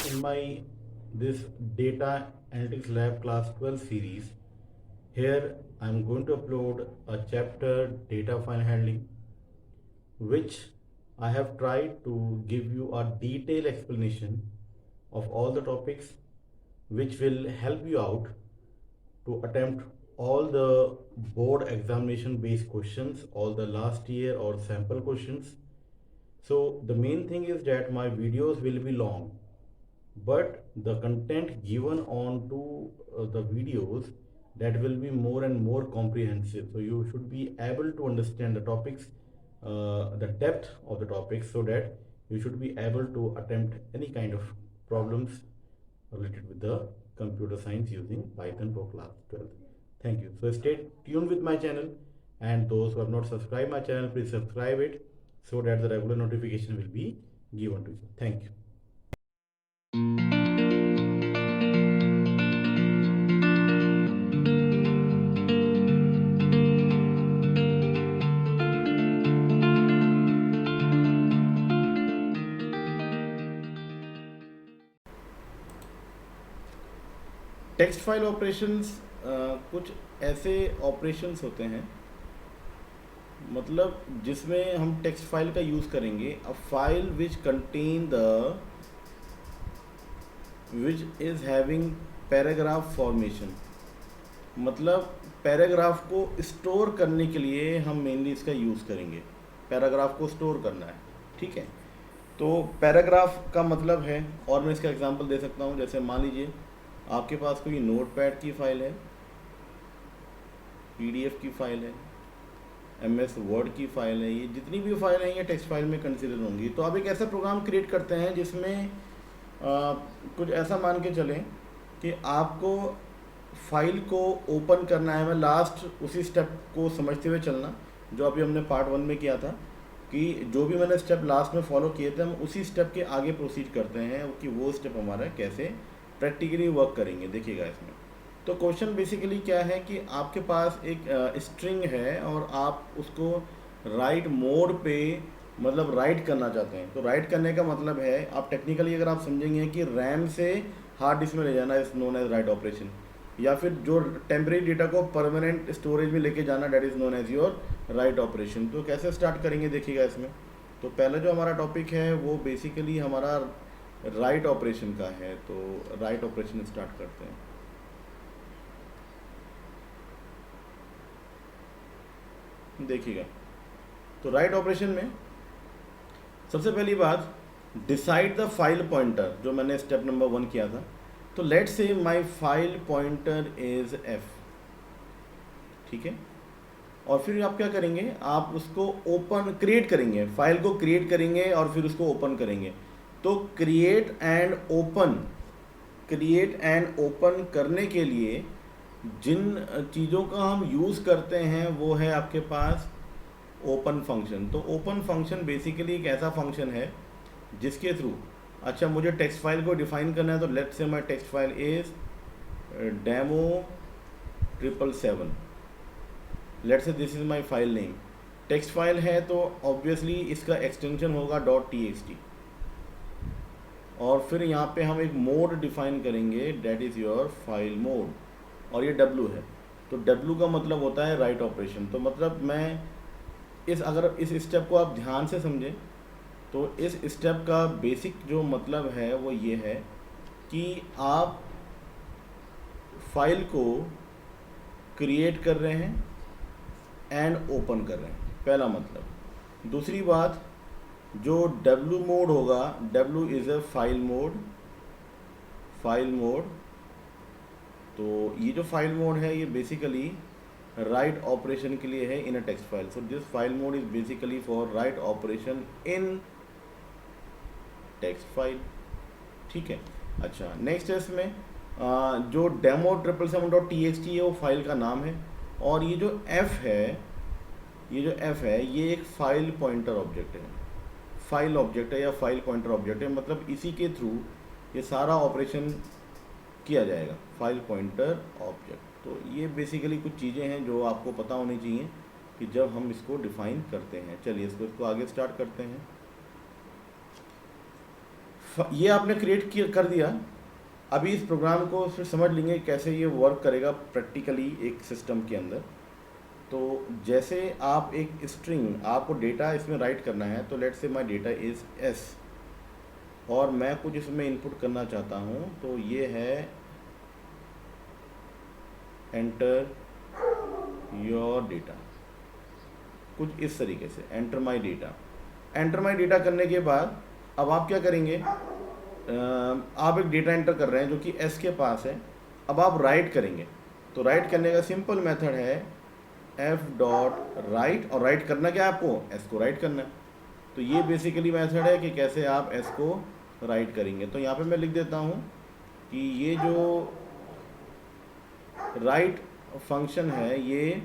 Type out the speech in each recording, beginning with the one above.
in my this data analytics lab class 12 series. Here I am going to upload a chapter data file handling, which I have tried to give you a detailed explanation of all the topics, which will help you out to attempt all the board examination based questions, all the last year or sample questions. So the main thing is that my videos will be long, but the content given on to the videos, that will be more and more comprehensive. So you should be able to understand the topics, the depth of the topics, so that you should be able to attempt any kind of problems related with the computer science using Python for class 12. Thank you. So stay tuned with my channel, and those who have not subscribed my channel, please subscribe it so that the regular notification will be given to you. Thank you. Text file operations कुछ ऐसे operations होते हैं, मतलब जिसमें हम text file का use करेंगे। A file which contain the which is having paragraph formation, मतलब पैराग्राफ को स्टोर करने के लिए हम मेनली इसका यूज़ करेंगे। पैराग्राफ को स्टोर करना है, ठीक है। तो पैराग्राफ का मतलब है, और मैं इसका एग्जांपल दे सकता हूँ। जैसे मान लीजिए आपके पास कोई नोटपैड की फाइल है, पीडीएफ की फाइल है, एमएस वर्ड की फाइल है, ये जितनी भी फाइल हैं ये टेक्स्ट फाइल में कंसिडर होंगी। तो आप एक ऐसा प्रोग्राम क्रिएट करते हैं जिसमें कुछ ऐसा मान के चलें कि आपको फाइल को ओपन करना है। मैं लास्ट उसी स्टेप को समझते हुए चलना जो अभी हमने पार्ट 1 में किया था, कि जो भी मैंने स्टेप लास्ट में फॉलो किए थे हम उसी स्टेप के आगे प्रोसीड करते हैं कि वो स्टेप हमारा कैसे प्रैक्टिकली वर्क करेंगे। देखिएगा इसमें तो क्वेश्चन बेसिकली क्या है कि आपके पास एक स्ट्रिंग है और आप उसको राइट मोड पे मतलब राइट करना चाहते हैं। तो राइट करने का मतलब है, आप टेक्निकली अगर आप समझेंगे कि रैम से हार्ड डिस्क में ले जाना is known as write operation, या फिर जो टेम्परेरी डेटा को परमानेंट स्टोरेज में लेके जाना that is known as your write operation. तो कैसे स्टार्ट करेंगे देखिएगा इसमें। तो पहले जो हमारा टॉपिक है वो बेसिकली हमारा राइट ऑपरेशन का है। तो राइट ऑपरेशन स्टार्ट करते हैं। देखिएगा तो राइट ऑपरेशन में सबसे पहली बात, डिसाइड द फाइल पॉइंटर, जो मैंने स्टेप नंबर 1 किया था। तो let's say my file pointer is F, ठीक है। और फिर आप क्या करेंगे, आप उसको ओपन क्रिएट करेंगे, फाइल को क्रिएट करेंगे और फिर उसको ओपन करेंगे। तो क्रिएट एंड ओपन करने के लिए जिन चीज़ों का हम यूज़ करते हैं वो है आपके पास ओपन फंक्शन। तो ओपन फंक्शन बेसिकली एक ऐसा फंक्शन है जिसके थ्रू, अच्छा मुझे टेक्स्ट फाइल को डिफाइन करना है। तो let's say my text file is demo 777, let's say this is my file name. Text file है तो ऑब्वियसली इसका एक्सटेंशन होगा .txt, और फिर यहाँ पे हम एक मोड डिफाइन करेंगे that is your file mode, और ये W है। तो W का मतलब होता है राइट ऑपरेशन। तो मतलब मैं अगर इस स्टेप को आप ध्यान से समझें तो इस स्टेप का बेसिक जो मतलब है वो ये है कि आप फाइल को क्रिएट कर रहे हैं एंड ओपन कर रहे हैं, पहला मतलब। दूसरी बात, जो W मोड होगा, W is a file mode. तो ये जो फाइल मोड है ये बेसिकली राइट ऑपरेशन के लिए है in a text file. So this file mode is basically for write operation in text file, ठीक है। अच्छा नेक्स्ट है इसमें जो डेमो 777.txt है वो फाइल का नाम है, और ये जो F है ये एक फाइल पॉइंटर ऑब्जेक्ट है, फाइल ऑब्जेक्ट है या फाइल पॉइंटर ऑब्जेक्ट है। मतलब इसी के थ्रू ये सारा ऑपरेशन किया जाएगा, फाइल पॉइंटर ऑब्जेक्ट। तो ये बेसिकली कुछ चीज़ें हैं जो आपको पता होनी चाहिए कि जब हम इसको डिफाइन करते हैं। चलिए इसको आगे स्टार्ट करते हैं। ये आपने क्रिएट कर दिया। अभी इस प्रोग्राम को फिर समझ लेंगे कैसे ये वर्क करेगा प्रैक्टिकली एक सिस्टम के अंदर। तो जैसे आप एक स्ट्रिंग, आपको डेटा इसमें राइट करना है, तो let's say my data is S और मैं कुछ इसमें इनपुट करना चाहता हूँ, तो ये है एंटर योर डेटा, कुछ इस तरीके से enter my data. Enter my data करने के बाद अब आप क्या करेंगे, आप एक डेटा एंटर कर रहे हैं जो कि एस के पास है। अब आप राइट करेंगे, तो राइट करने का सिंपल मेथड है एफ डॉट राइट, और राइट करना क्या है आपको, एस को राइट करना है। तो ये बेसिकली मेथड है कि कैसे आप एस को राइट करेंगे। तो यहाँ पे मैं लिख देता हूँ कि ये जो राइट फंक्शन है ये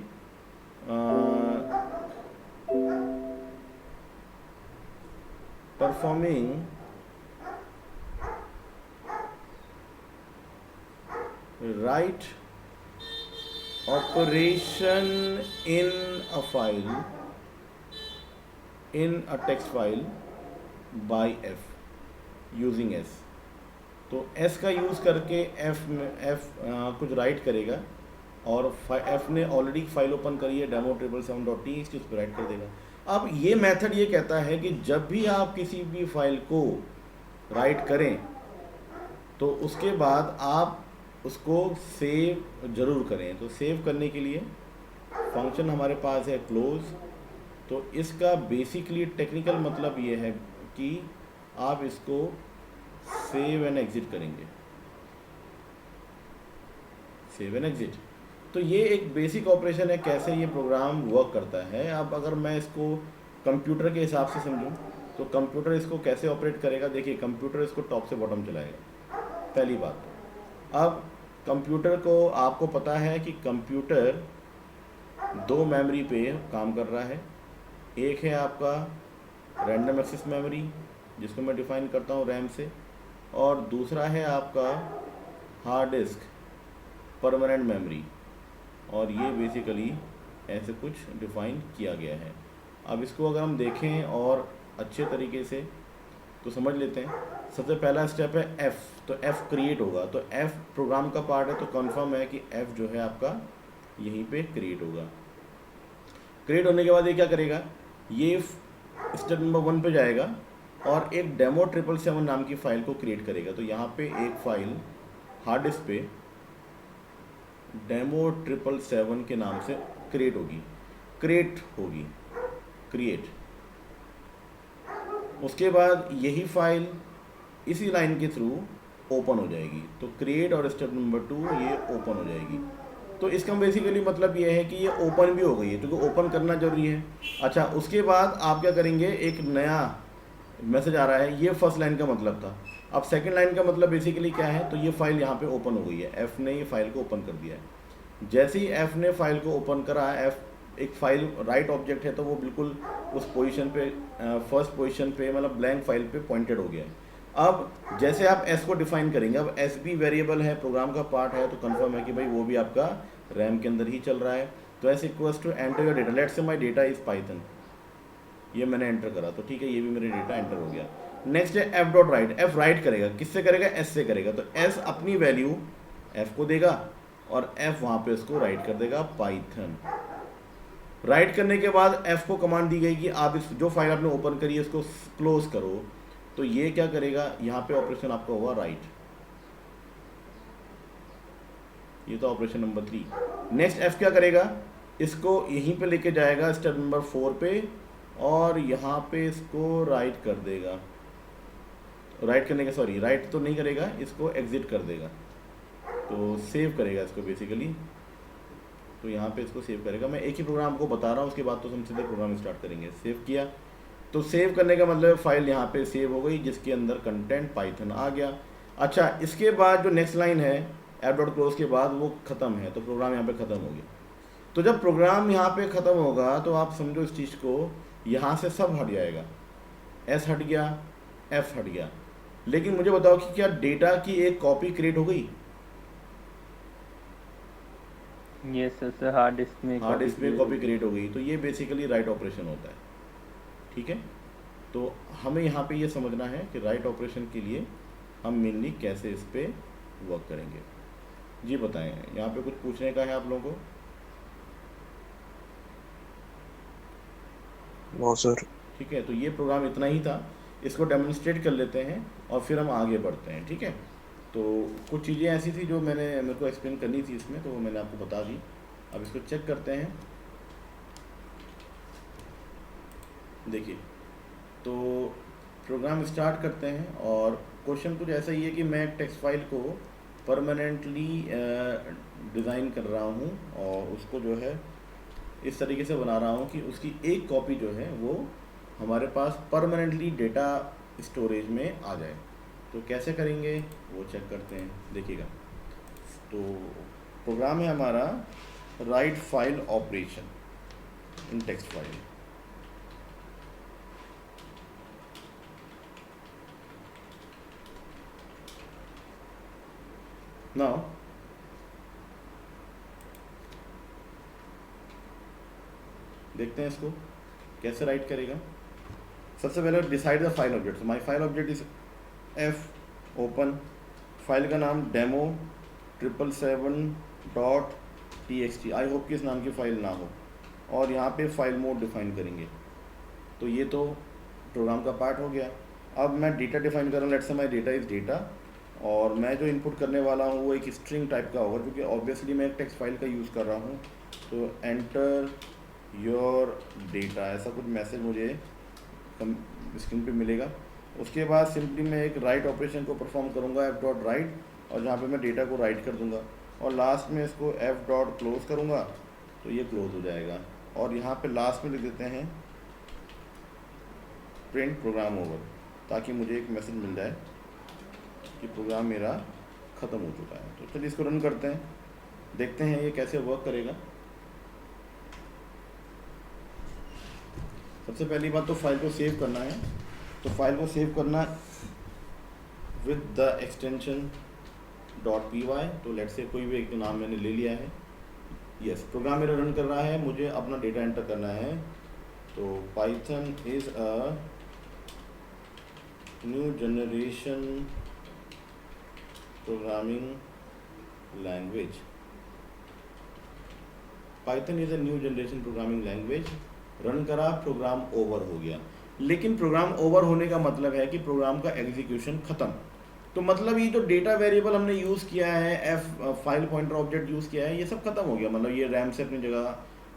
performing right operation in a file, in a text file by f using s। तो s का यूज़ करके f कुछ राइट करेगा और f ने ऑलरेडी फाइल ओपन करी है demo777.txt, उस पर राइट कर देगा। अब ये मेथड ये कहता है कि जब भी आप किसी भी फाइल को राइट करें तो उसके बाद आप उसको सेव जरूर करें। तो सेव करने के लिए फंक्शन हमारे पास है क्लोज। तो इसका बेसिकली टेक्निकल मतलब ये है कि आप इसको सेव एंड एग्जिट करेंगे, सेव एंड एग्जिट। तो ये एक बेसिक ऑपरेशन है कैसे ये प्रोग्राम वर्क करता है। अब अगर मैं इसको कंप्यूटर के हिसाब से समझूं तो कंप्यूटर इसको कैसे ऑपरेट करेगा, देखिए कंप्यूटर इसको टॉप से बॉटम चलाएगा, पहली बात। अब कंप्यूटर को आपको पता है कि कंप्यूटर दो मेमोरी पे काम कर रहा है। एक है आपका रैंडम एक्सेस मेमोरी जिसको मैं डिफ़ाइन करता हूँ रैम से, और दूसरा है आपका हार्ड डिस्क परमानेंट मेमोरी, और ये बेसिकली ऐसे कुछ डिफ़ाइन किया गया है। अब इसको अगर हम देखें और अच्छे तरीके से तो समझ लेते हैं। सबसे पहला स्टेप है F, तो F क्रिएट होगा। तो F प्रोग्राम का पार्ट है, तो कंफर्म है कि F जो है आपका यहीं पे क्रिएट होगा। क्रिएट होने के बाद ये क्या करेगा, ये स्टेप नंबर 1 पे जाएगा और एक demo777 नाम की फ़ाइल को क्रिएट करेगा। तो यहाँ पे एक फ़ाइल हार्ड डिस्क पे demo777 के नाम से क्रिएट होगी, क्रिएट। उसके बाद यही फाइल इसी लाइन के थ्रू ओपन हो जाएगी। तो क्रिएट और स्टेप नंबर 2 ये ओपन हो जाएगी। तो इसका बेसिकली मतलब ये है कि ये ओपन भी हो गई है, क्योंकि ओपन करना जरूरी है। अच्छा, उसके बाद आप क्या करेंगे, एक नया मैसेज आ रहा है, ये फर्स्ट लाइन का मतलब था। अब सेकंड लाइन का मतलब बेसिकली क्या है, तो ये फाइल यहाँ पे ओपन हो गई है, एफ ने ये फाइल को ओपन कर दिया है। जैसे ही एफ ने फाइल को ओपन करा, एफ एक फाइल राइट ऑब्जेक्ट है तो वो बिल्कुल उस पोजीशन पे, फर्स्ट पोजीशन पे, मतलब ब्लैंक फाइल पे पॉइंटेड हो गया है। अब जैसे आप एस को डिफाइन करेंगे, अब एस भी वेरिएबल है, प्रोग्राम का पार्ट है, तो कंफर्म है कि भाई वो भी आपका रैम के अंदर ही चल रहा है। तो s equals to enter your data, let's say my data is Python, ये मैंने एंटर करा, तो ठीक है, ये भी मेरे डेटा एंटर हो गया। नेक्स्ट है F dot right. F right करेगा, किससे करेगा, एस से करेगा। तो एस अपनी वैल्यू एफ को देगा और एफ वहाँ पे उसको राइट कर देगा पाइथन। राइट करने के बाद एफ को कमांड दी गई कि आप इस जो फाइल आपने ओपन करी है उसको क्लोज करो। तो ये क्या करेगा, यहाँ पे ऑपरेशन आपका हुआ राइट, ये तो ऑपरेशन नंबर 3। नेक्स्ट एफ क्या करेगा, इसको यहीं पे लेके जाएगा स्टेप नंबर 4 पे, और यहाँ पे इसको राइट कर देगा। राइट करने का, सॉरी राइट तो नहीं करेगा, इसको एग्जिट कर देगा, तो सेव करेगा इसको बेसिकली। तो यहाँ पे इसको सेव करेगा। मैं एक ही प्रोग्राम को बता रहा हूँ, उसके बाद तो हम सीधे प्रोग्राम स्टार्ट करेंगे। सेव किया, तो सेव करने का मतलब फाइल यहाँ पे सेव हो गई जिसके अंदर कंटेंट पाइथन आ गया। अच्छा, इसके बाद जो नेक्स्ट लाइन है एफ डॉट क्लोज के बाद, वो ख़त्म है, तो प्रोग्राम यहाँ पे ख़त्म हो गया। तो जब प्रोग्राम यहाँ पे ख़त्म होगा तो आप समझो इस चीज़ को, यहाँ से सब हट जाएगा, एस हट गया, एफ हट गया। लेकिन मुझे बताओ कि क्या डेटा की एक कॉपी क्रिएट हो गई? यस सर, हार्ड डिस्क में कॉपी क्रिएट हो गई। तो ये बेसिकली राइट ऑपरेशन होता है, ठीक है। तो हमें यहाँ पे ये समझना है कि राइट ऑपरेशन के लिए हम मेनली कैसे इस पे वर्क करेंगे। जी बताएं, यहाँ पे कुछ पूछने का है आप लोगों को? No sir. ठीक है, तो ये प्रोग्राम इतना ही था, इसको डेमोन्स्ट्रेट कर लेते हैं और फिर हम आगे बढ़ते हैं। ठीक है, तो कुछ चीज़ें ऐसी थी जो मेरे को एक्सप्लेन करनी थी इसमें, तो वो मैंने आपको बता दी। अब इसको चेक करते हैं। देखिए, तो प्रोग्राम स्टार्ट करते हैं और क्वेश्चन कुछ ऐसा ही है कि मैं एक टेक्स्ट फाइल को परमानेंटली डिज़ाइन कर रहा हूँ और उसको जो है इस तरीके से बना रहा हूँ कि उसकी एक कॉपी जो है वो हमारे पास परमानेंटली डेटा स्टोरेज में आ जाए। तो कैसे करेंगे वो चेक करते हैं, देखिएगा। तो प्रोग्राम है हमारा write file operation in text file. Now देखते हैं इसको कैसे राइट करेगा। सबसे पहले decide the file object. My file object is F open, file का नाम डेमो 777.txt। आई होप कि इस नाम की फाइल ना हो। और यहाँ पे फाइल मोड डिफाइन करेंगे। तो ये तो प्रोग्राम का पार्ट हो गया। अब मैं डेटा डिफाइन कर रहा हूँ। Let's say my data is data, और मैं जो इनपुट करने वाला हूँ वो एक स्ट्रिंग टाइप का होगा, क्योंकि ऑब्वियसली मैं एक टेक्स्ट फाइल का यूज़ कर रहा हूँ। तो एंटर योर डेटा, ऐसा कुछ मैसेज मुझे स्क्रीन पे मिलेगा। उसके बाद सिंपली मैं एक राइट ऑपरेशन को परफॉर्म करूँगा, एफ डॉट राइट, और जहाँ पे मैं डेटा को राइट कर दूँगा, और लास्ट में इसको एफ डॉट क्लोज करूँगा तो ये क्लोज हो जाएगा। और यहाँ पे लास्ट में लिख देते हैं प्रिंट प्रोग्राम ओवर, ताकि मुझे एक मैसेज मिल जाए कि प्रोग्राम मेरा ख़त्म हो चुका है। तो चलिए इसको रन करते हैं, देखते हैं ये कैसे वर्क करेगा। सबसे पहली बात तो फाइल को सेव करना है। तो फाइल को सेव करना विद द एक्सटेंशन .py। तो लेट्स से कोई भी एक नाम मैंने ले लिया है। यस, प्रोग्राम मेरा रन कर रहा है, मुझे अपना डेटा एंटर करना है। तो Python is a new generation programming language. Python is a new generation programming language. Run करा, प्रोग्राम ओवर हो गया। लेकिन प्रोग्राम ओवर होने का मतलब है कि प्रोग्राम का एग्जीक्यूशन ख़त्म। तो मतलब ये जो डेटा वेरिएबल हमने यूज़ किया है, F file pointer object use किया है, ये सब खत्म हो गया। मतलब ये रैम से अपनी जगह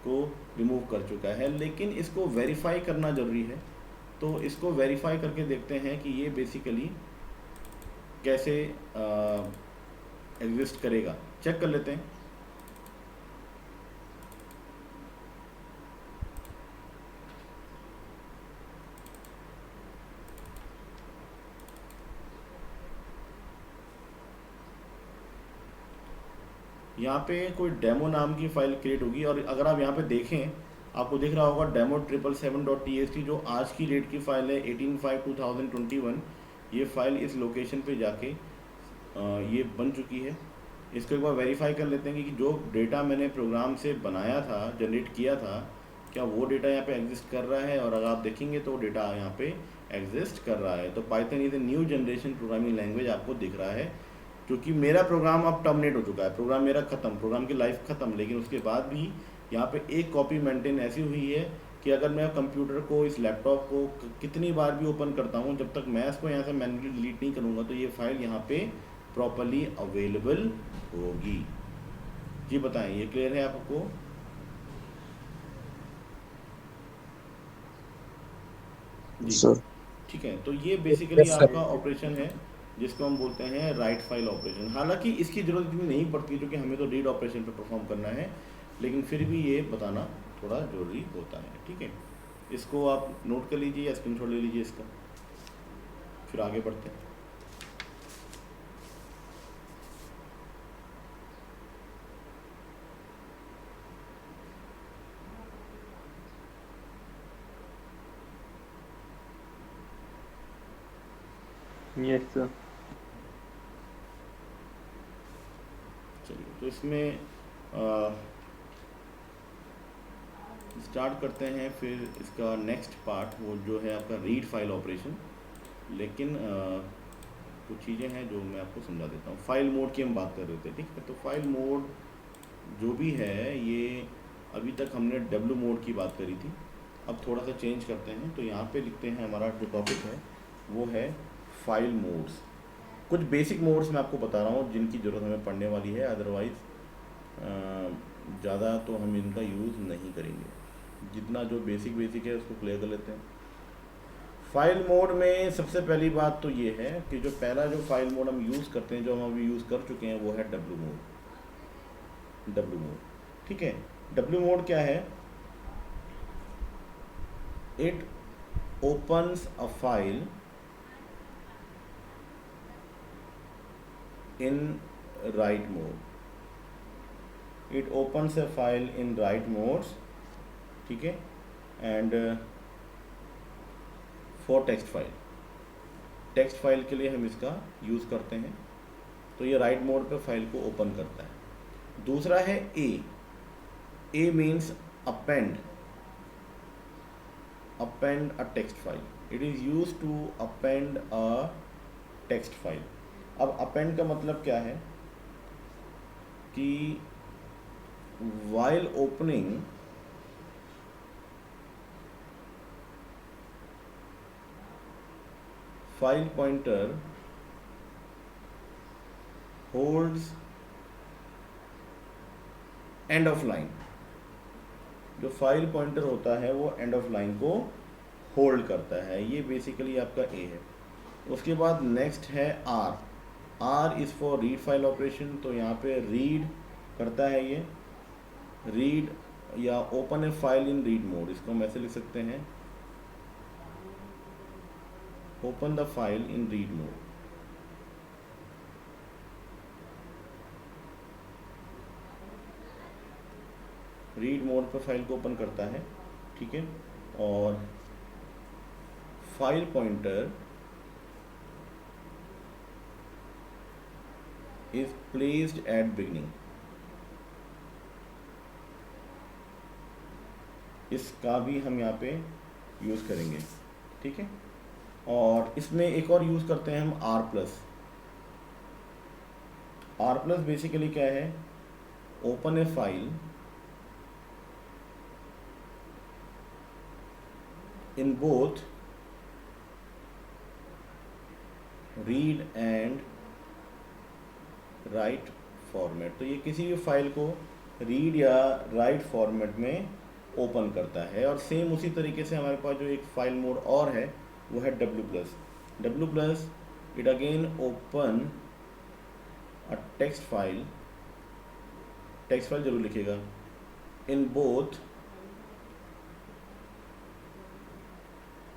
को रिमूव कर चुका है। लेकिन इसको वेरीफाई करना ज़रूरी है। तो इसको वेरीफाई करके देखते हैं कि ये बेसिकली कैसे एग्जिस्ट करेगा। चेक कर लेते हैं। यहाँ पे कोई डेमो नाम की फाइल क्रिएट होगी, और अगर आप यहाँ पे देखें आपको दिख रहा होगा डेमो 777.txt, जो आज की डेट की फाइल है 18/5/2021। ये फाइल इस लोकेशन पे जाके ये बन चुकी है। इसको एक बार वेरीफाई कर लेते हैं कि जो डेटा मैंने प्रोग्राम से बनाया था, जनरेट किया था, क्या वो डेटा यहाँ पे एग्जिस्ट कर रहा है। और अगर आप देखेंगे तो डेटा यहाँ पे एग्जिस्ट कर रहा है। तो Python is a new generation programming language आपको दिख रहा है, क्योंकि मेरा प्रोग्राम अब टर्मिनेट हो चुका है। प्रोग्राम मेरा ख़त्म, प्रोग्राम की लाइफ ख़त्म। लेकिन उसके बाद भी यहाँ पे एक कॉपी मेंटेन ऐसी हुई है कि अगर मैं कंप्यूटर को, इस लैपटॉप को कितनी बार भी ओपन करता हूँ, जब तक मैं इसको यहाँ से मैन्युअली डिलीट नहीं करूँगा तो ये फाइल यहाँ पे प्रॉपरली अवेलेबल होगी। जी बताएं, ये क्लियर है आपको? जी सर। ठीक है। तो ये बेसिकली Yes, sir. आपका ऑपरेशन है जिसको हम बोलते हैं राइट फाइल ऑपरेशन। हालांकि इसकी ज़रूरत इतनी नहीं पड़ती, क्योंकि हमें तो रीड ऑपरेशन पे परफॉर्म करना है, लेकिन फिर भी ये बताना थोड़ा ज़रूरी होता है। ठीक है, इसको आप नोट कर लीजिए या स्क्रीनशॉट ले लीजिए इसका, फिर आगे बढ़ते हैं। Yes, sir. चलिए, तो इसमें स्टार्ट करते हैं फिर इसका नेक्स्ट पार्ट, वो जो है आपका रीड फाइल ऑपरेशन। लेकिन कुछ चीज़ें हैं जो मैं आपको समझा देता हूँ। फाइल मोड की हम बात कर रहे थे, ठीक है। तो फाइल मोड जो भी है, ये अभी तक हमने डब्ल्यू मोड की बात करी थी, अब थोड़ा सा चेंज करते हैं। तो यहाँ पे लिखते हैं, हमारा जो टॉपिक है वो है फाइल मोड्स। कुछ बेसिक मोड्स मैं आपको बता रहा हूँ जिनकी ज़रूरत हमें पड़ने वाली है, अदरवाइज़ ज़्यादा तो हम इनका यूज़ नहीं करेंगे। जितना जो बेसिक है उसको क्लियर कर लेते हैं। फाइल मोड में सबसे पहली बात तो ये है कि जो पहला जो फाइल मोड हम यूज़ करते हैं, जो हम अभी यूज़ कर चुके हैं, वो है डब्ल्यू मोड। डब्ल्यू मोड, ठीक है। डब्ल्यू मोड क्या है? It opens a file in write mode. It opens a file in write modes, ठीक है। एंड फॉर टेक्स्ट फाइल के लिए हम इसका यूज़ करते हैं। तो ये राइट मोड पे फाइल को ओपन करता है। दूसरा है A means append a text file. It is used to append a text file. अब append का मतलब क्या है कि while opening file pointer holds end of line। जो फाइल पॉइंटर होता है वो एंड ऑफ लाइन को होल्ड करता है। ये बेसिकली आपका ए है। उसके बाद नेक्स्ट है r is for read file operation. तो यहाँ पे रीड करता है ये, रीड या open a file in read mode, इसको हम ऐसे लिख सकते हैं, open the file in read mode. Read mode पर फाइल को ओपन करता है, ठीक है। और file pointer is placed at beginning. इसका भी हम यहाँ पे यूज़ करेंगे, ठीक है। और इसमें एक और यूज़ करते हैं हम आर प्लस बेसिकली क्या है? Open a file in both read and write format. तो ये किसी भी फाइल को रीड या राइट फॉर्मेट में ओपन करता है। और सेम उसी तरीके से हमारे पास जो एक फाइल मोड और है वो है W plus. It again open a text file जरूर लिखेगा, in both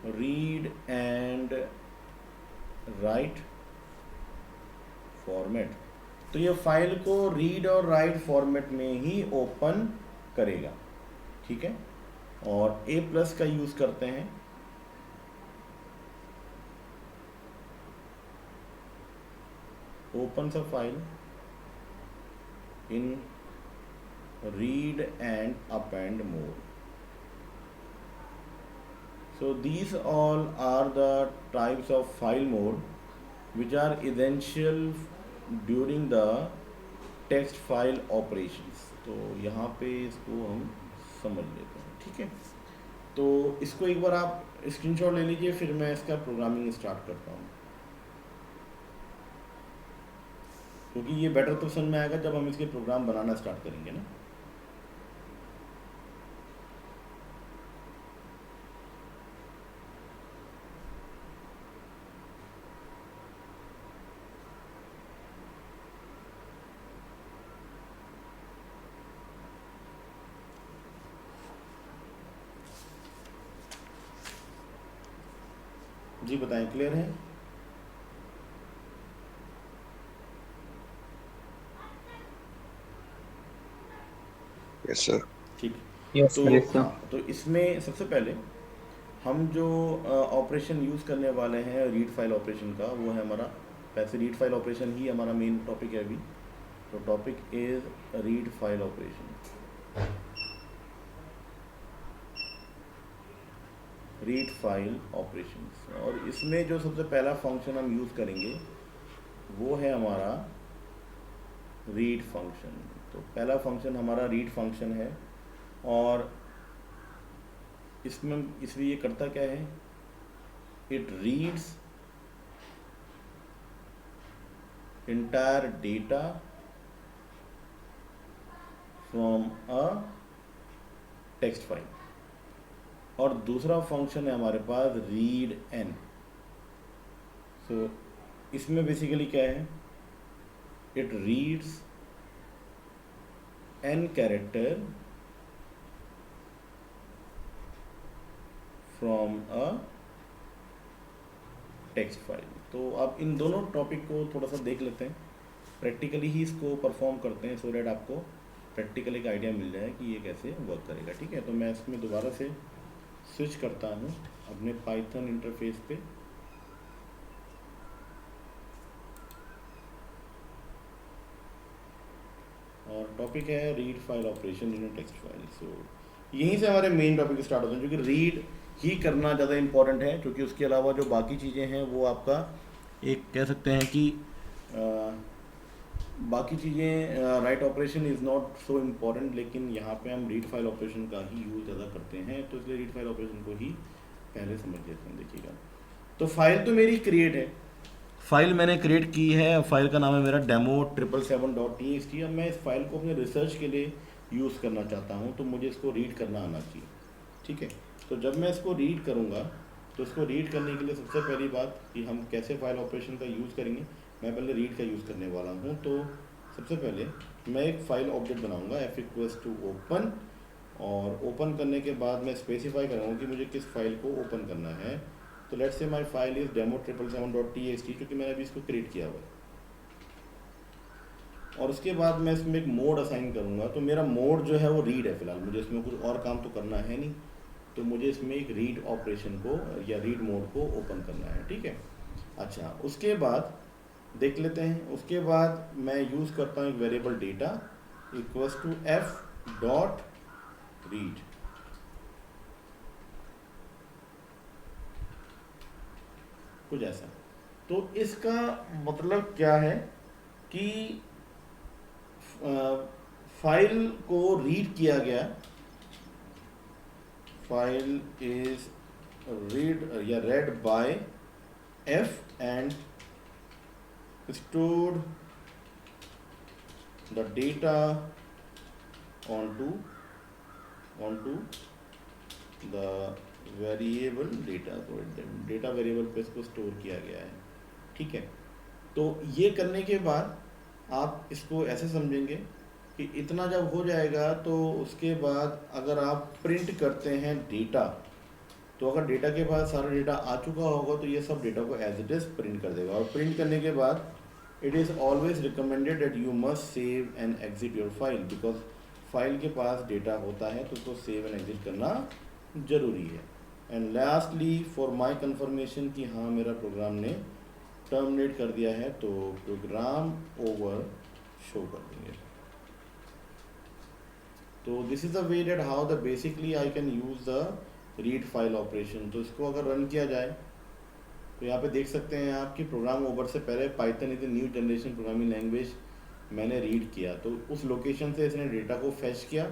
read and right format. तो ये फाइल को रीड और राइट फॉर्मेट में ही ओपन करेगा, ठीक है। और ए प्लस का यूज़ करते हैं, opens a file in read and append mode. So these all are the types of file mode which are essential during the text file operations. तो यहाँ पे इसको हम समझ लेते हैं, ठीक है। तो इसको एक बार आप स्क्रीनशॉट ले लीजिए, फिर मैं इसका प्रोग्रामिंग स्टार्ट करता हूँ, क्योंकि ये बेटर तो समझ में आएगा जब हम इसके प्रोग्राम बनाना स्टार्ट करेंगे ना। जी बताएं, क्लियर है? Yes sir. ठीक। Yes, तो sir. Yes, sir. हाँ, तो इसमें सबसे पहले हम जो ऑपरेशन यूज़ करने वाले हैं रीड फाइल ऑपरेशन का, वो है हमारा, वैसे रीड फाइल ऑपरेशन ही हमारा मेन टॉपिक है अभी। तो topic is read file operation. Read file operations. और इसमें जो सबसे पहला फंक्शन हम यूज़ करेंगे वो है हमारा रीड फंक्शन। तो पहला फंक्शन हमारा रीड फंक्शन है, और इसमें ये करता क्या है, it reads entire data from a text file. और दूसरा फंक्शन है हमारे पास रीड एन। सो इसमें बेसिकली क्या है, it reads n character from a text file. तो आप इन दोनों टॉपिक को थोड़ा सा देख लेते हैं, प्रैक्टिकली ही इसको परफॉर्म करते हैं, सो डैट आपको प्रैक्टिकल एक आइडिया मिल जाए कि ये कैसे वर्क करेगा। ठीक है, तो मैं इसमें दोबारा से स्विच करता हूँ अपने पाइथन इंटरफेस पे। और टॉपिक है read file operation in text file. So यहीं से हमारे मेन टॉपिक स्टार्ट होते हैं, क्योंकि रीड ही करना ज़्यादा इंपॉर्टेंट है, क्योंकि उसके अलावा जो बाकी चीज़ें हैं वो आपका एक कह सकते हैं कि बाकी चीज़ें write operation is not so important, लेकिन यहाँ पे हम रीड फाइल ऑपरेशन का ही यूज़ ज़्यादा करते हैं, तो इसलिए रीड फाइल ऑपरेशन को ही पहले समझ लेते हैं। देखिएगा, तो फाइल तो मेरी क्रिएट है, फाइल मैंने क्रिएट की है, फाइल का नाम है मेरा demo777.txt। अब मैं इस फाइल को अपने रिसर्च के लिए यूज़ करना चाहता हूँ, तो मुझे इसको रीड करना आना चाहिए। ठीक है, तो जब मैं इसको रीड करूँगा, तो इसको रीड करने के लिए सबसे पहली बात कि हम कैसे फाइल ऑपरेशन का यूज़ करेंगे, मैं पहले रीड का यूज़ करने वाला हूँ। तो सबसे पहले मैं एक फाइल ऑब्जेक्ट बनाऊँगा f=open, और ओपन करने के बाद मैं स्पेसिफाई करूँगा कि मुझे किस फाइल को ओपन करना है। तो let's say my file is demo777.txt, क्योंकि मैंने अभी इसको क्रिएट किया हुआ है। और उसके बाद मैं इसमें एक मोड असाइन करूँगा। तो मेरा मोड जो है वो रीड है फिलहाल, मुझे इसमें कुछ और काम तो करना है नहीं, तो मुझे इसमें एक रीड ऑपरेशन को या रीड मोड को ओपन करना है। ठीक है, अच्छा, उसके बाद देख लेते हैं। उसके बाद मैं यूज़ करता हूँ एक वेरिएबल डेटा f.read। कुछ ऐसा। तो इसका मतलब क्या है कि फाइल को रीड किया गया, फाइल इज रीड या read by f and stored the data onto the variable data. तो डेटा वेरिएबल पे इसको स्टोर किया गया है। ठीक है, तो ये करने के बाद आप इसको ऐसे समझेंगे कि इतना जब हो जाएगा, तो उसके बाद अगर आप प्रिंट करते हैं डेटा, तो अगर डेटा के बाद सारा डेटा आ चुका होगा, तो ये सब डेटा को एज इट इज़ प्रिंट कर देगा। और प्रिंट करने के बाद it is always recommended that you must save and exit your file, because file के पास डेटा होता है तो उसको सेव एंड एग्जिट करना ज़रूरी है। And lastly for my confirmation कि हाँ मेरा प्रोग्राम ने टर्मिनेट कर दिया है, तो प्रोग्राम ओवर शो कर देंगे। तो this is the way that how the basically I can use the read file operation. तो इसको अगर रन किया जाए, तो यहाँ पे देख सकते हैं आप कि प्रोग्राम ओवर से पहले Python is a new generation programming language मैंने रीड किया, तो उस लोकेशन से इसने डेटा को फैच किया,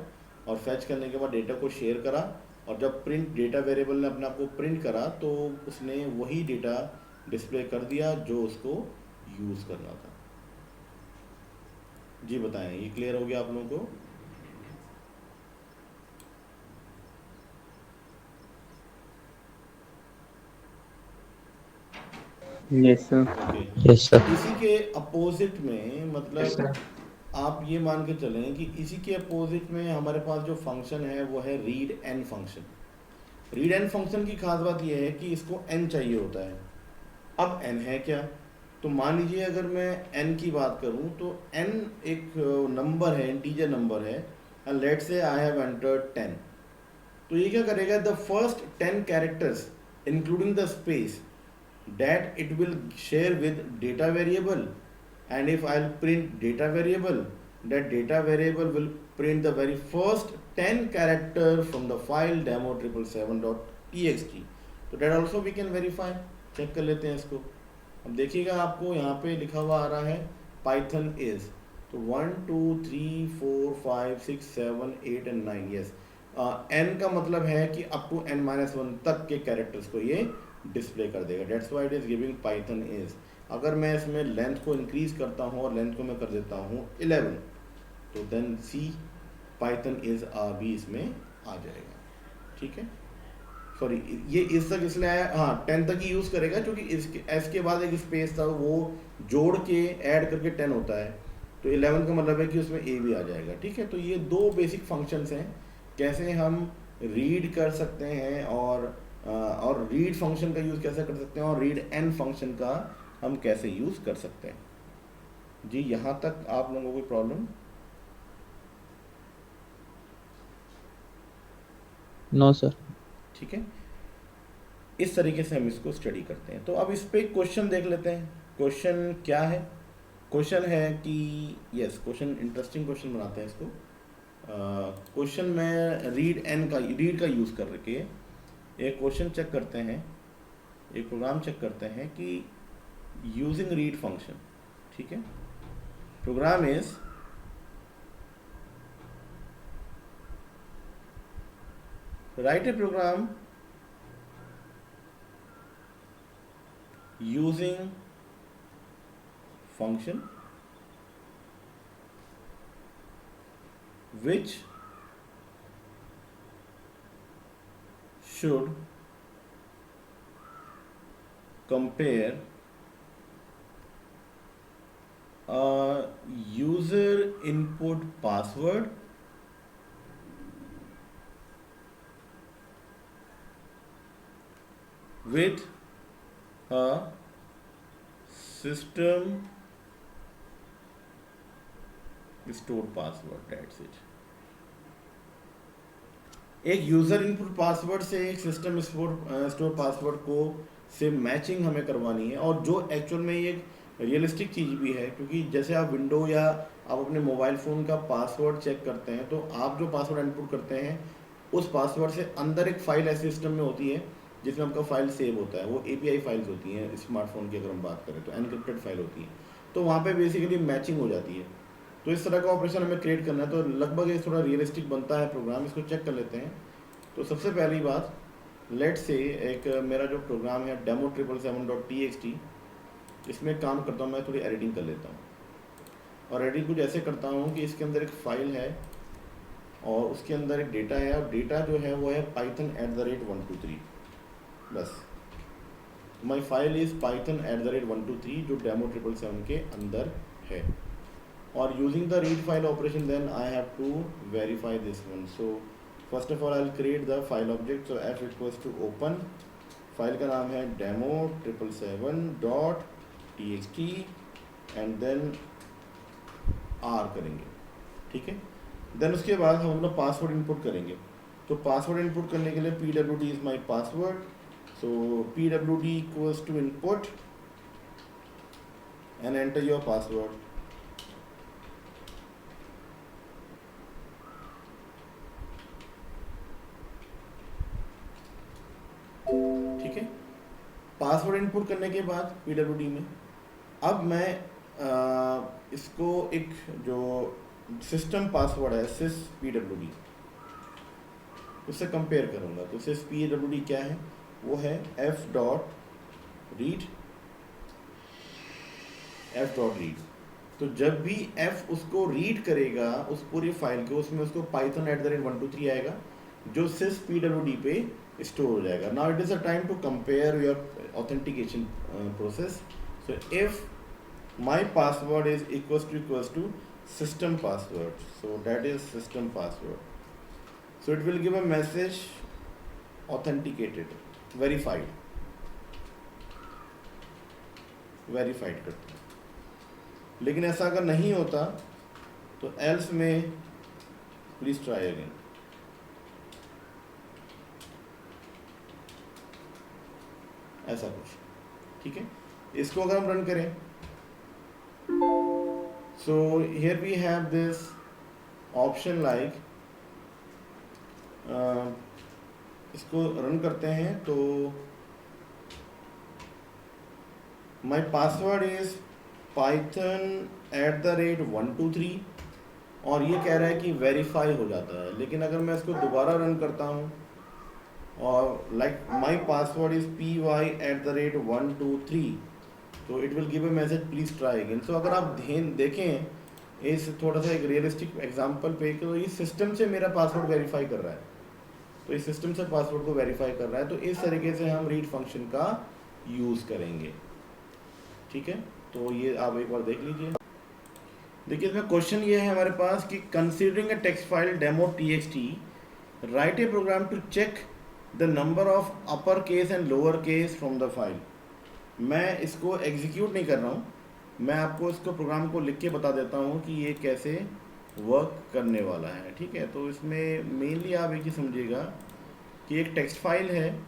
और फैच करने के बाद डेटा को शेयर करा, और जब प्रिंट डेटा वेरिएबल ने अपने आप को प्रिंट करा, तो उसने वही डेटा डिस्प्ले कर दिया जो उसको यूज़ करना था। जी बताएं, ये क्लियर हो गया आप लोगों को? Yes, sir. Okay, Yes, sir. इसी के अपोजिट में मतलब आप ये मान के चलें कि इसी के अपोजिट में हमारे पास जो फंक्शन है वो है read N function. Read N function की खास बात यह है कि इसको एन चाहिए होता है। अब एन है क्या? तो मान लीजिए अगर मैं एन की बात करूं, तो एन एक नंबर है, इंटीजर नंबर है, एंड लेट से आई हैव एंटर्ड 10। तो ये क्या करेगा, the first 10 characters including the space that it will share with data variable, and if I'll print data variable, that data variable will print the very first 10 character from the file demo777.txt, तो that also we can verify, check कर लेते हैं इसको। अब देखिएगा आपको यहाँ पे लिखा हुआ आ रहा है पाइथन इज, तो 1 2 3 4 5 6 7 8 एंड 9, यस। एन का मतलब है कि अप टू n-1 तक के कैरेक्टर्स को ये डिस्प्ले कर देगा, dates why it is giving Python is. अगर मैं इसमें लेंथ को इंक्रीज करता हूँ और लेंथ को मैं कर देता हूँ 11, तो देन सी पाइथन इज भी इसमें आ जाएगा, ठीक है। सॉरी, ये इस तक इसलिए आया, हाँ 10 तक ही यूज़ करेगा क्योंकि इसके एस के बाद एक स्पेस था, वो जोड़ के ऐड करके 10 होता है, तो 11 का मतलब है कि उसमें ए भी आ जाएगा, ठीक है। तो ये दो बेसिक फंक्शंस हैं, कैसे हम रीड कर सकते हैं और रीड फंक्शन का यूज़ कैसे कर सकते हैं और रीड एन फंक्शन का हम कैसे यूज़ कर सकते हैं। जी यहाँ तक आप लोगों को कोई प्रॉब्लम? No sir. ठीक है, इस तरीके से हम इसको स्टडी करते हैं। तो अब इस पे क्वेश्चन देख लेते हैं। क्वेश्चन क्या है? क्वेश्चन है कि यस, क्वेश्चन इंटरेस्टिंग क्वेश्चन बनाते हैं इसको। क्वेश्चन में रीड का यूज़ कर के एक क्वेश्चन चेक करते हैं, एक प्रोग्राम चेक करते हैं कि यूजिंग रीड फंक्शन, ठीक है। Program is write a program using function which should compare a user input password with a system stored password, that's it। एक यूज़र इनपुट पासवर्ड से एक सिस्टम स्टोर पासवर्ड को से मैचिंग हमें करवानी है, और जो एक्चुअल में ये रियलिस्टिक चीज़ भी है, क्योंकि जैसे आप विंडो या आप अपने मोबाइल फ़ोन का पासवर्ड चेक करते हैं, तो आप जो पासवर्ड इनपुट करते हैं उस पासवर्ड से अंदर एक फ़ाइल ऐसे सिस्टम में होती है जिसमें आपका फाइल सेव होता है, वो API फाइल्स होती हैं स्मार्टफोन की, अगर हम बात करें तो एनक्रिप्टेड फाइल होती है, तो वहाँ पे बेसिकली मैचिंग हो जाती है। तो इस तरह का ऑपरेशन हमें क्रिएट करना है, तो लगभग ये थोड़ा रियलिस्टिक बनता है प्रोग्राम, इसको चेक कर लेते हैं। तो सबसे पहली बात, लेट से एक मेरा जो प्रोग्राम है demo777.txt, इसमें काम करता हूँ, मैं थोड़ी एडिटिंग कर लेता हूँ, और एडिटिंग कुछ ऐसे करता हूँ कि इसके अंदर एक फ़ाइल है और उसके अंदर एक डेटा है, और डेटा जो है वो है python@123, बस माई फाइल इज़ python@123 जो demo777 के अंदर है। और using the read file operation then I have to verify this one. So first of all I will create the file object, so f equals to open, file का नाम है demo777.txt and then r करेंगे, ठीक है। Then उसके बाद हम अपना पासवर्ड इनपुट करेंगे। तो पासवर्ड इनपुट करने के लिए pwd is my password, so pwd equals to input and enter your password। ठीक है, पासवर्ड इनपुट करने के बाद pwd में अब मैं इसको एक जो सिस्टम पासवर्ड है sys pwd, उससे कंपेयर करूंगा। तो sys pwd क्या है? वो है f.read। तो जब भी f उसको रीड करेगा उस पूरी फाइल को, उसमें उसको python@123 आएगा जो sys pwd पे स्टोर हो जाएगा। Now it is a time to compare your authentication process. So if my password is equals to system password, so that is system password, so it will give a message authenticated, verified करते हैं। लेकिन ऐसा अगर नहीं होता तो else में please try again, ऐसा कुछ, ठीक है। इसको अगर हम रन करें, so here we have this option like इसको रन करते हैं तो माई पासवर्ड इज python@123 और ये कह रहा है कि वेरीफाई हो जाता है, लेकिन अगर मैं इसको दोबारा रन करता हूँ और like my password is py@123 तो it will give a message please try again. So अगर आप ध्यान देखें इस थोड़ा सा एक रियलिस्टिक एग्जांपल पे, तो इस सिस्टम से मेरा पासवर्ड वेरीफाई कर रहा है, तो इस सिस्टम से पासवर्ड को वेरीफाई कर रहा है, तो इस तरीके से हम रीड फंक्शन का यूज़ करेंगे। ठीक है, तो ये आप एक बार देख लीजिए। देखिए इसमें क्वेश्चन ये है हमारे पास कि considering a text file demo.txt write a program to check the number of upper case and lower case from the file. मैं इसको एग्जीक्यूट नहीं कर रहा हूँ, मैं आपको इसको प्रोग्राम को लिख के बता देता हूँ कि ये कैसे वर्क करने वाला है। ठीक है, तो इसमें मेनली आप एक ही समझिएगा कि एक टेक्स्ट फाइल है,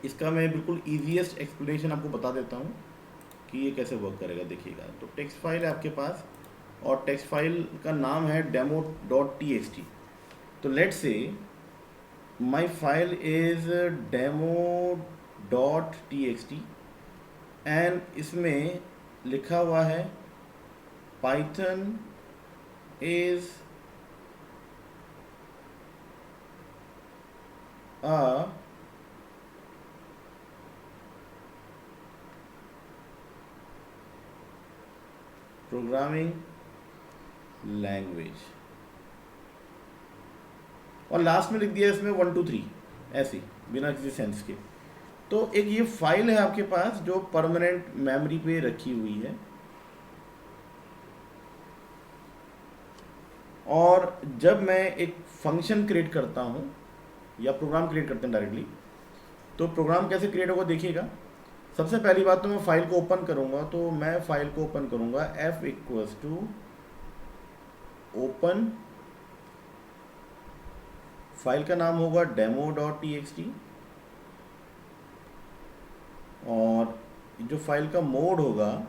इसका मैं बिल्कुल ईजीएस्ट एक्सप्लेनेशन आपको बता देता हूँ कि ये कैसे वर्क करेगा। देखिएगा, तो टेक्स्ट फाइल है आपके पास और टेक्स्ट फाइल का नाम है demo.txt। तो let's say my file is demo.txt and इसमें लिखा हुआ है Python is a programming language और लास्ट में लिख दिया इसमें 123 ऐसे बिना किसी सेंस के। तो एक ये फाइल है आपके पास जो परमानेंट मेमोरी पे रखी हुई है, और जब मैं एक फंक्शन क्रिएट करता हूँ या प्रोग्राम क्रिएट करते हैं डायरेक्टली, तो प्रोग्राम कैसे क्रिएट होगा देखिएगा। सबसे पहली बात तो मैं फाइल को ओपन करूँगा, तो मैं फाइल को ओपन करूँगा f equals to open, file का नाम होगा demo.txt और जो फाइल का मोड होगा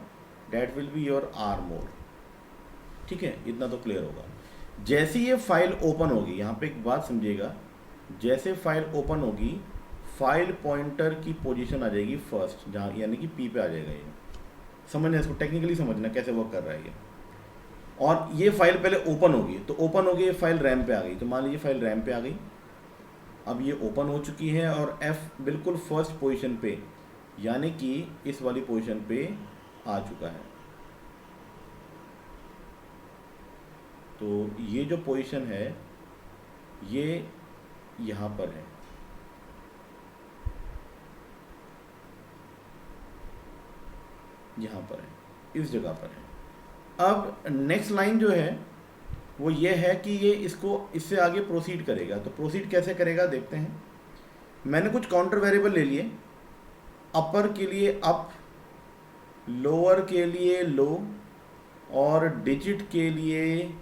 that will be your R mode. ठीक है, इतना तो क्लियर होगा। जैसे ये फाइल ओपन होगी, यहाँ पे एक बात समझिएगा, जैसे फाइल ओपन होगी फाइल पॉइंटर की पोजीशन आ जाएगी फर्स्ट, जहाँ यानी कि पी पे आ जाएगा। ये समझना, इसको टेक्निकली समझना कैसे वर्क कर रहा है ये। और ये फाइल पहले ओपन होगी, तो ओपन होगी ये फाइल रैम पे आ गई, तो मान लीजिए फाइल रैम पे आ गई, अब ये ओपन हो चुकी है और एफ बिल्कुल फर्स्ट पोजीशन पे यानी कि इस वाली पोजीशन पे आ चुका है। तो ये जो पोजीशन है ये यहाँ पर है, यहाँ पर है, इस जगह पर है। अब नेक्स्ट लाइन जो है वो ये है कि ये इसको इससे आगे प्रोसीड करेगा। तो प्रोसीड कैसे करेगा देखते हैं। मैंने कुछ काउंटर वेरिएबल ले लिए, अपर के लिए अप, लोअर के लिए लो और डिजिट के लिए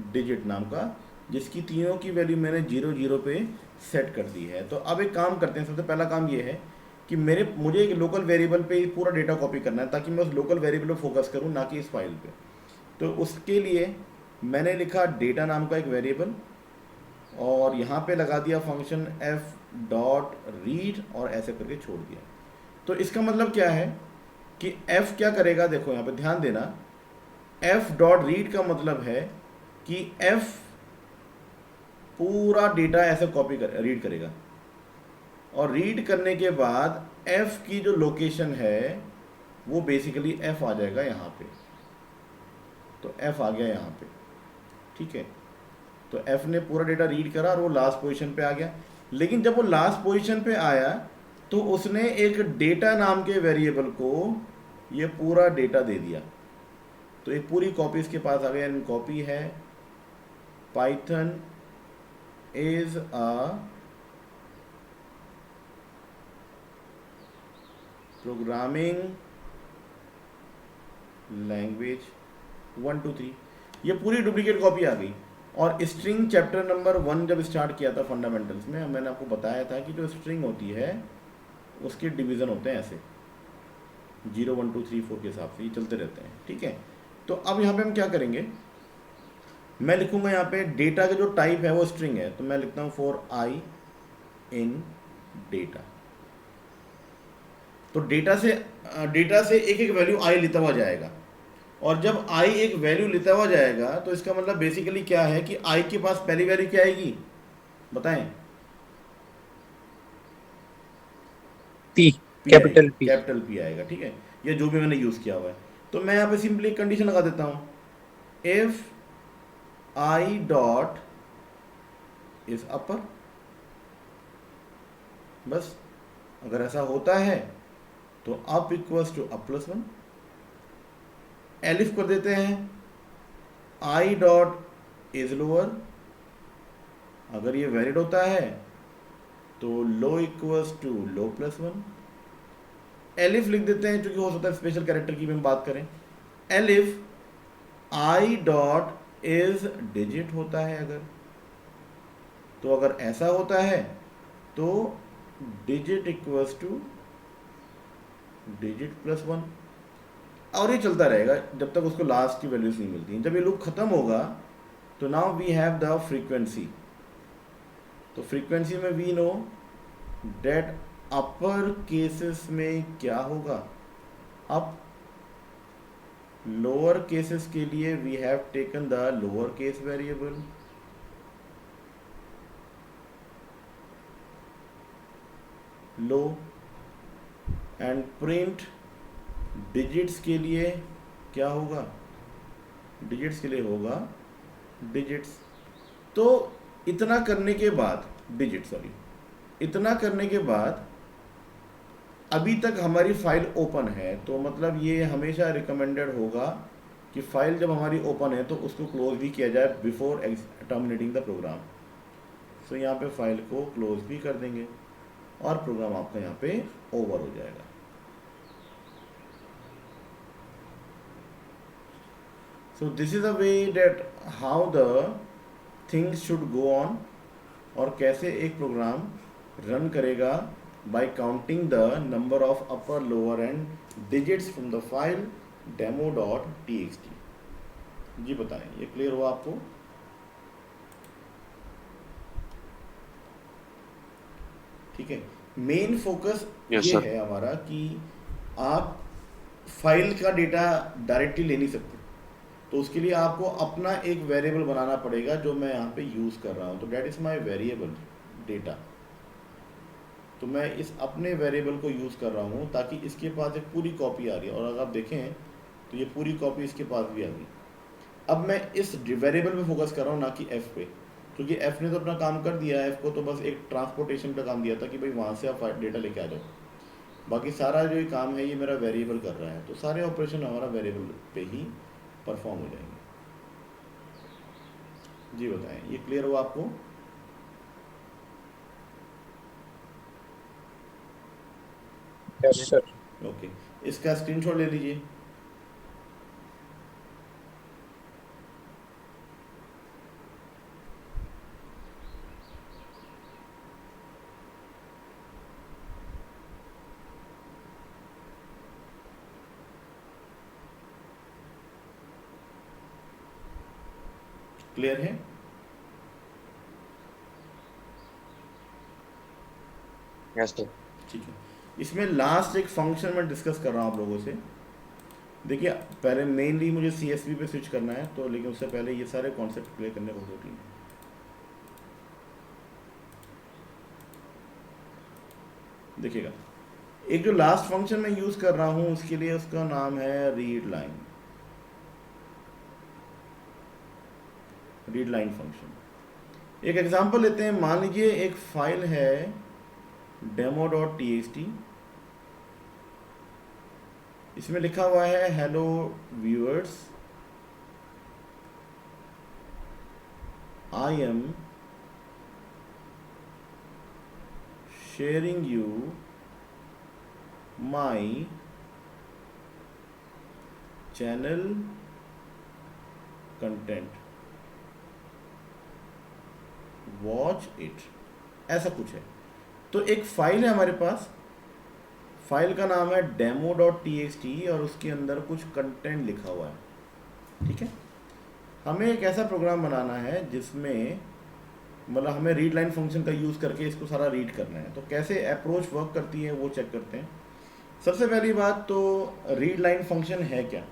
डिजिट नाम का, जिसकी तीनों की वैल्यू मैंने 0 0 पे सेट कर दी है। तो अब एक काम करते हैं, सबसे पहला काम ये है कि मुझे एक लोकल वेरिएबल पे पूरा डेटा कॉपी करना है ताकि मैं उस लोकल वेरिएबल पे फोकस करूं, ना कि इस फाइल पे। तो उसके लिए मैंने लिखा डेटा नाम का एक वेरिएबल और यहाँ पे लगा दिया फंक्शन f.read और ऐसे करके छोड़ दिया। तो इसका मतलब क्या है कि f क्या करेगा, देखो यहाँ पे ध्यान देना, f.read का मतलब है कि f पूरा डेटा ऐसे रीड करेगा और रीड करने के बाद f की जो लोकेशन है वो बेसिकली f आ जाएगा यहाँ पे। तो f आ गया यहाँ पे, ठीक है। तो f ने पूरा डेटा रीड करा और वो लास्ट पोजीशन पे आ गया। लेकिन जब वो लास्ट पोजीशन पे आया तो उसने एक डेटा नाम के वेरिएबल को ये पूरा डेटा दे दिया। तो एक पूरी कॉपी इसके पास आ गया, एंड कॉपी है Python is a programming language 1 2 3, ये पूरी डुप्लीकेट कॉपी आ गई। और स्ट्रिंग चैप्टर नंबर 1 जब स्टार्ट किया था फंडामेंटल्स में, मैंने आपको बताया था कि जो स्ट्रिंग होती है उसके डिवीज़न होते हैं ऐसे 0 1 2 3 4 के हिसाब से, ये चलते रहते हैं, ठीक है। तो अब यहाँ पे हम क्या करेंगे, मैं लिखूंगा यहाँ पे डेटा का जो टाइप है वो स्ट्रिंग है, तो मैं लिखता हूँ फॉर आई इन डेटा। तो डेटा से एक एक वैल्यू आई लेता हुआ जाएगा, और जब आई एक वैल्यू लेता हुआ जाएगा तो इसका मतलब बेसिकली क्या है कि आई के पास पहली वैल्यू क्या आएगी, बताएं। P, पी आएगी, capital P. कैपिटल पी आएगा, ठीक है, ये जो भी मैंने यूज़ किया हुआ है। तो मैं यहाँ पे सिंपली कंडीशन लगा देता हूँ, if I dot is upper, बस अगर ऐसा होता है तो up equals to up plus one. Elif कर देते हैं, आई डॉट इज लोअर, अगर ये वैलिड होता है तो low equals to low plus one. Elif लिख देते हैं, क्योंकि हो सकता है स्पेशल कैरेक्टर की भी हम बात करें। Elif I dot is digit होता है अगर, तो अगर ऐसा होता है तो digit equals two digit plus one, और ये चलता रहेगा जब तक उसको लास्ट की वैल्यूज नहीं मिलती। जब ये लूप खत्म होगा तो now we have the frequency. तो फ्रीक्वेंसी में we know that upper cases में क्या होगा, अप। लोअर केसेस के लिए we have taken the lower case variable, लो, एंड प्रिंट डिजिट्स के लिए क्या होगा, डिजिट्स के लिए होगा डिजिट्स। तो इतना करने के बाद इतना करने के बाद अभी तक हमारी फाइल ओपन है, तो मतलब ये हमेशा रिकमेंडेड होगा कि फाइल जब हमारी ओपन है तो उसको क्लोज भी किया जाए बिफोर टर्मिनेटिंग द प्रोग्राम। सो यहाँ पे फाइल को क्लोज भी कर देंगे और प्रोग्राम आपका यहाँ पे ओवर हो जाएगा। So this is a way that how the things should go on, और कैसे एक प्रोग्राम रन करेगा by counting the number of upper, lower and digits from the file demo.txt। जी बताएं, ये क्लियर हुआ आपको? ठीक है, मेन फोकस Yes, ये sir. है हमारा कि आप फाइल का डेटा डायरेक्टली ले नहीं सकते, तो उसके लिए आपको अपना एक वेरिएबल बनाना पड़ेगा जो मैं यहाँ पे यूज़ कर रहा हूँ। तो that is my variable data. तो मैं इस अपने वेरिएबल को यूज़ कर रहा हूँ ताकि इसके पास एक पूरी कॉपी आ रही है, और अगर आप देखें तो ये पूरी कॉपी इसके पास भी आ गई। अब मैं इस वेरिएबल पे फोकस कर रहा हूँ, ना कि एफ़ पे, क्योंकि एफ़ ने तो अपना काम कर दिया। एफ़ को तो बस एक ट्रांसपोर्टेशन का काम दिया था कि भाई वहाँ से आप डेटा लेके आ जाओ। बाकी सारा जो ये काम है ये मेरा वेरिएबल कर रहा है, तो सारे ऑपरेशन हमारा वेरिएबल पे ही परफॉर्म हो जाएंगे। जी बताएं, ये क्लियर हुआ आपको? Yes, sir. ओके, इसका स्क्रीनशॉट ले लीजिए। क्लियर है? Yes, sir. ठीक है, इसमें लास्ट एक फंक्शन मैं डिस्कस कर रहा हूँ आप लोगों से। देखिए, पहले मेनली मुझे CSV पे स्विच करना है, तो लेकिन उससे पहले ये सारे कॉन्सेप्ट क्लियर करने को जरूरी है। देखिएगा, एक जो लास्ट फंक्शन मैं यूज़ कर रहा हूँ उसके लिए उसका नाम है रीड लाइन फंक्शन। एक एग्जांपल लेते हैं। मान लीजिए एक फाइल है demo.txt, इसमें लिखा हुआ है hello viewers, I am sharing you my channel content, watch it, ऐसा कुछ है। तो एक फाइल है हमारे पास, फाइल का नाम है demo.txt और उसके अंदर कुछ कंटेंट लिखा हुआ है। ठीक है, हमें एक ऐसा प्रोग्राम बनाना है जिसमें मतलब हमें रीड लाइन फंक्शन का यूज़ करके इसको सारा रीड करना है। तो कैसे अप्रोच वर्क करती है वो चेक करते हैं। सबसे पहली बात तो रीड लाइन फंक्शन है क्या।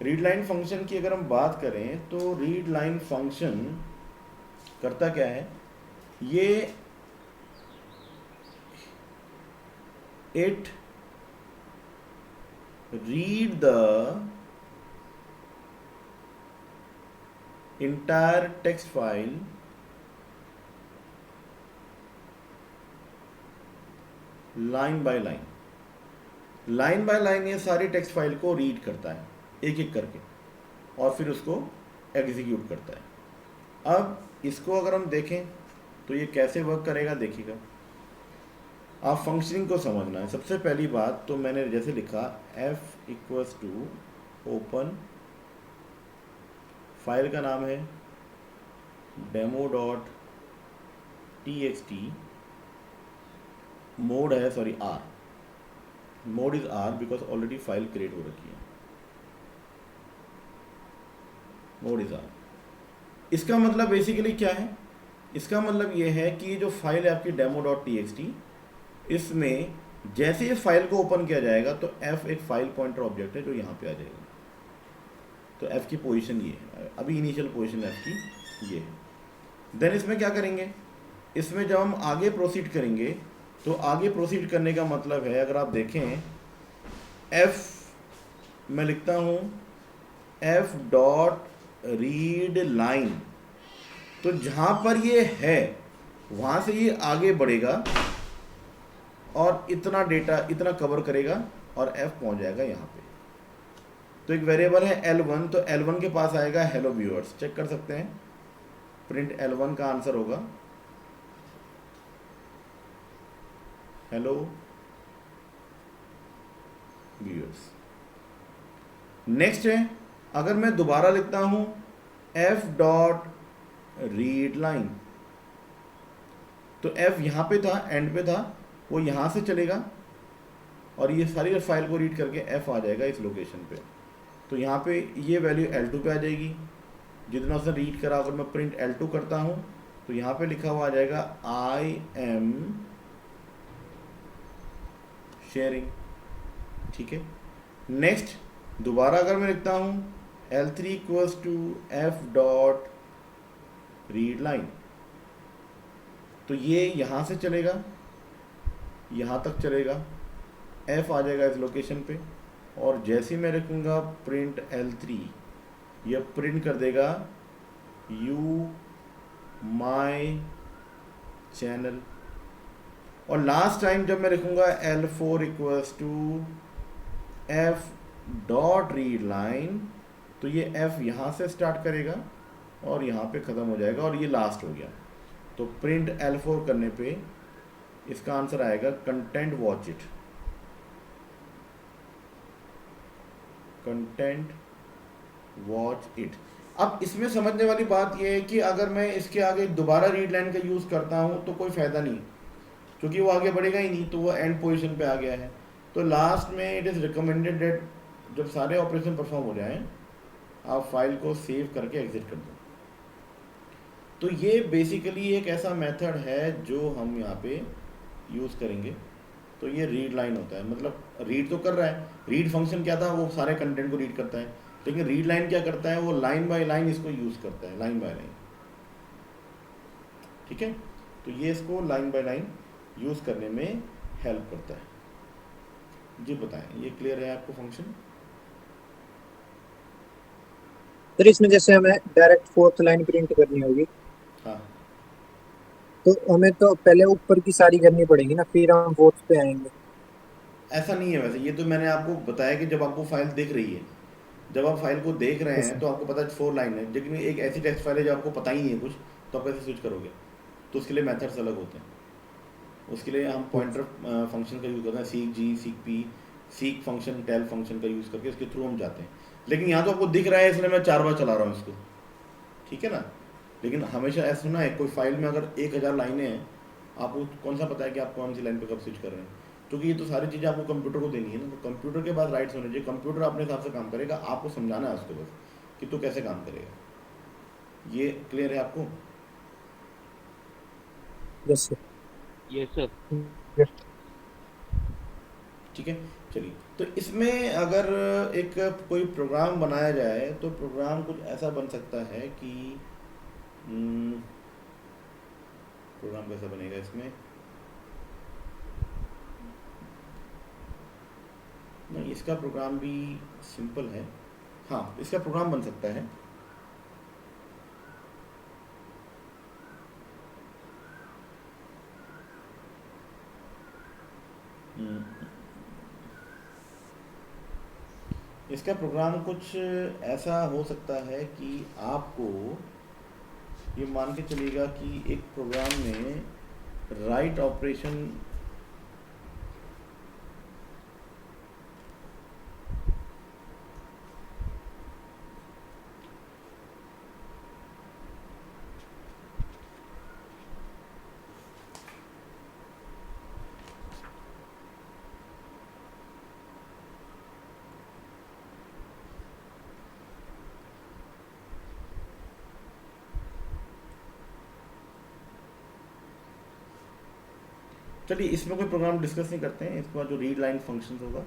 रीड लाइन फंक्शन की अगर हम बात करें तो रीड लाइन फंक्शन करता क्या है, ये it read the entire text file line by line. Line by line ये सारी टेक्स्ट फाइल को रीड करता है एक एक करके और फिर उसको एग्जीक्यूट करता है। अब इसको अगर हम देखें तो ये कैसे वर्क करेगा देखिएगा। आप फंक्शनिंग को समझना है। सबसे पहली बात तो मैंने जैसे लिखा f equals to open, file का नाम है डेमो डॉट txt, मोड है sorry r, mode is r because already file create हो रखी है, मोड इज r। इसका मतलब बेसिकली क्या है, इसका मतलब ये है कि ये जो फाइल है आपकी डेमो डॉट txt, इसमें जैसे इस फाइल को ओपन किया जाएगा तो f एक फाइल पॉइंटर ऑब्जेक्ट है जो यहाँ पे आ जाएगा। तो f की पोजीशन ये है, अभी इनिशियल पोजीशन f की ये है। देन इसमें क्या करेंगे, इसमें जब हम आगे प्रोसीड करेंगे तो आगे प्रोसीड करने का मतलब है, अगर आप देखें f मैं लिखता हूँ f डॉट रीड लाइन, तो जहाँ पर ये है वहाँ से ये आगे बढ़ेगा और इतना डेटा इतना कवर करेगा और f पहुँच जाएगा यहाँ पे। तो एक वेरिएबल है L1, तो L1 के पास आएगा हेलो व्यूअर्स, चेक कर सकते हैं प्रिंट L1 का आंसर होगा हेलो व्यूअर्स। नेक्स्ट है, अगर मैं दोबारा लिखता हूं f डॉट रीड लाइन, तो f यहां पे था, एंड पे था, वो यहां से चलेगा और ये सारी फाइल को रीड करके f आ जाएगा इस लोकेशन पे। तो यहाँ पे ये वैल्यू L2 पे आ जाएगी, जितना उसने रीड करा। अगर मैं प्रिंट L2 करता हूँ तो यहाँ पे लिखा हुआ आ जाएगा आई एम शेयरिंग, ठीक है। नेक्स्ट दोबारा अगर मैं लिखता हूँ L3 equals to f dot read line, तो ये यहाँ से चलेगा यहाँ तक चलेगा, f आ जाएगा इस लोकेशन पे, और जैसे मैं रखूँगा प्रिंट L3, यह प्रिंट कर देगा यू माई चैनल। और लास्ट टाइम जब मैं लिखूँगा L4 equals to f dot read line, तो ये f यहाँ से स्टार्ट करेगा और यहाँ पे ख़त्म हो जाएगा और ये लास्ट हो गया। तो प्रिंट L4 करने पे इसका आंसर आएगा content watch it, content watch it. अब इसमें समझने वाली बात यह है कि अगर मैं इसके आगे दोबारा रीड लाइन का यूज़ करता हूँ तो कोई फ़ायदा नहीं, क्योंकि वो आगे बढ़ेगा ही नहीं, तो वो एंड पोजीशन पे आ गया है। तो लास्ट में इट इज़ रिकमेंडेड डेट जब सारे ऑपरेशन परफॉर्म हो जाएं आप फाइल को सेव करके एग्जिट कर दो। तो ये बेसिकली एक ऐसा मेथड है जो हम यहाँ पे यूज़ करेंगे। तो ये रीड लाइन होता है, मतलब रीड तो कर रहा है, रीड फंक्शन क्या था, वो सारे कंटेंट को रीड करता है, लेकिन रीड लाइन क्या करता है, वो लाइन बाय लाइन इसको यूज़ करता है, लाइन बाय लाइन, ठीक है। तो ये इसको लाइन बाय लाइन यूज़ करने में हेल्प करता है। जी बताएं, ये क्लियर है आपको फंक्शन? सर इसमें जैसे हमें डायरेक्ट फोर्थ लाइन प्रिंट करनी होगी, हाँ, तो हमें तो पहले ऊपर की सारी करनी पड़ेगी ना, फिर हम फोर्थ पे आएंगे। ऐसा नहीं है वैसे, ये तो मैंने आपको बताया कि जब आपको फाइल दिख रही है, जब आप फाइल को देख रहे हैं तो आपको पता है 4 लाइन है, लेकिन एक ऐसी टेक्स्ट फाइल है जो आपको पता ही नहीं है कुछ, तो आप कैसे स्विच करोगे? तो उसके लिए मेथड्स अलग होते हैं। उसके लिए हम पॉइंटर फंक्शन का यूज़ करते हैं, seek G, seek P, seek function, tell function का यूज़ करके उसके थ्रू हम जाते हैं। लेकिन यहाँ तो आपको दिख रहा है इसलिए मैं 4 बार चला रहा हूँ इसको, ठीक है ना। लेकिन हमेशा ऐसा ना है, कोई फाइल में अगर 1000 लाइनें हैं, आपको कौन सा पता है कि आप कौन सी लाइन पर कब स्विच कर रहे हैं? क्योंकि ये तो सारी चीज़ें आपको कंप्यूटर को देनी है ना, तो कंप्यूटर के पास राइट्स होने चाहिए, कंप्यूटर अपने हिसाब से काम करेगा, आपको समझाना है उसको बस कि तो कैसे काम करेगा। ये क्लियर है आपको? Yes sir. Yes, sir. Yes. ठीक है। चलिए, तो इसमें अगर एक कोई प्रोग्राम बनाया जाए तो प्रोग्राम कुछ ऐसा बन सकता है कि प्रोग्राम कैसा बनेगा इसमें, नहीं इसका प्रोग्राम भी सिंपल है। हाँ, इसका प्रोग्राम बन सकता है। इसका प्रोग्राम कुछ ऐसा हो सकता है कि आपको ये मान के चलिएगा कि एक प्रोग्राम में राइट ऑपरेशन चलिए इसमें कोई प्रोग्राम डिस्कस नहीं करते हैं, इसके बाद जो रीड लाइन फंक्शन होगा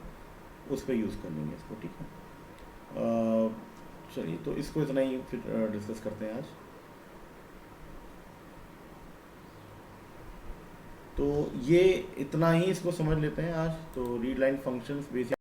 उस पर यूज़ कर लेंगे इसको, ठीक है। चलिए तो इसको इतना ही फिर डिस्कस करते हैं आज। तो ये इतना ही इसको समझ लेते हैं आज। तो रीड लाइन फंक्शंस बेसिक